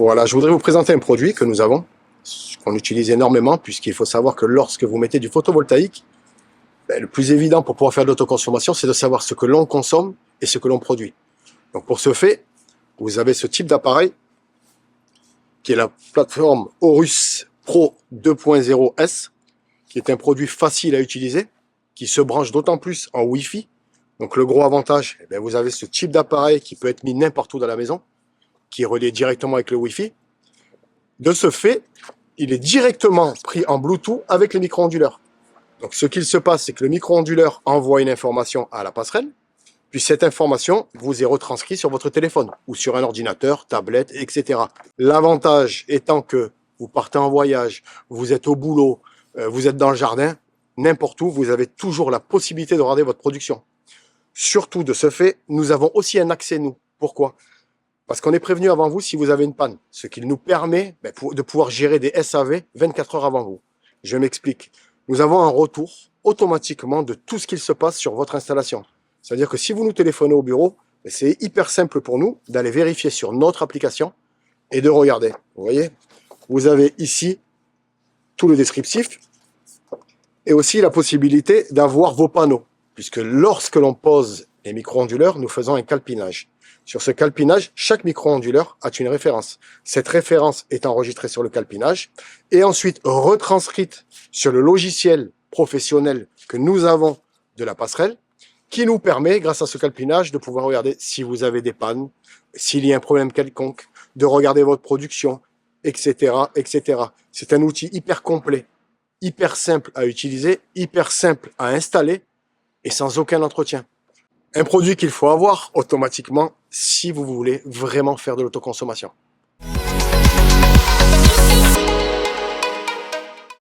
Voilà, je voudrais vous présenter un produit que nous avons, qu'on utilise énormément, puisqu'il faut savoir que lorsque vous mettez du photovoltaïque, le plus évident pour pouvoir faire de l'autoconsommation, c'est de savoir ce que l'on consomme et ce que l'on produit. Donc pour ce fait, vous avez ce type d'appareil, qui est la plateforme Horus Pro 2.0 S, qui est un produit facile à utiliser, qui se branche d'autant plus en Wi-Fi. Donc le gros avantage, vous avez ce type d'appareil qui peut être mis n'importe où dans la maison, qui est relié directement avec le Wi-Fi. De ce fait, il est directement pris en Bluetooth avec les micro-onduleurs. Donc ce qu'il se passe, c'est que le micro-onduleur envoie une information à la passerelle, puis cette information vous est retranscrite sur votre téléphone ou sur un ordinateur, tablette, etc. L'avantage étant que vous partez en voyage, vous êtes au boulot, vous êtes dans le jardin, n'importe où, vous avez toujours la possibilité de regarder votre production. Surtout de ce fait, nous avons aussi un accès, nous. Pourquoi ? Parce qu'on est prévenu avant vous si vous avez une panne, ce qui nous permet de pouvoir gérer des SAV 24 heures avant vous. Je m'explique. Nous avons un retour automatiquement de tout ce qu'il se passe sur votre installation. C'est-à-dire que si vous nous téléphonez au bureau, c'est hyper simple pour nous d'aller vérifier sur notre application et de regarder. Vous voyez, vous avez ici tout le descriptif et aussi la possibilité d'avoir vos panneaux, puisque lorsque l'on pose les micro-onduleurs, nous faisons un calpinage. Sur ce calpinage, chaque micro-onduleur a une référence. Cette référence est enregistrée sur le calpinage et ensuite retranscrite sur le logiciel professionnel que nous avons de la passerelle, qui nous permet, grâce à ce calpinage, de pouvoir regarder si vous avez des pannes, s'il y a un problème quelconque, de regarder votre production, etc., etc. C'est un outil hyper complet, hyper simple à utiliser, hyper simple à installer et sans aucun entretien. Un produit qu'il faut avoir automatiquement si vous voulez vraiment faire de l'autoconsommation.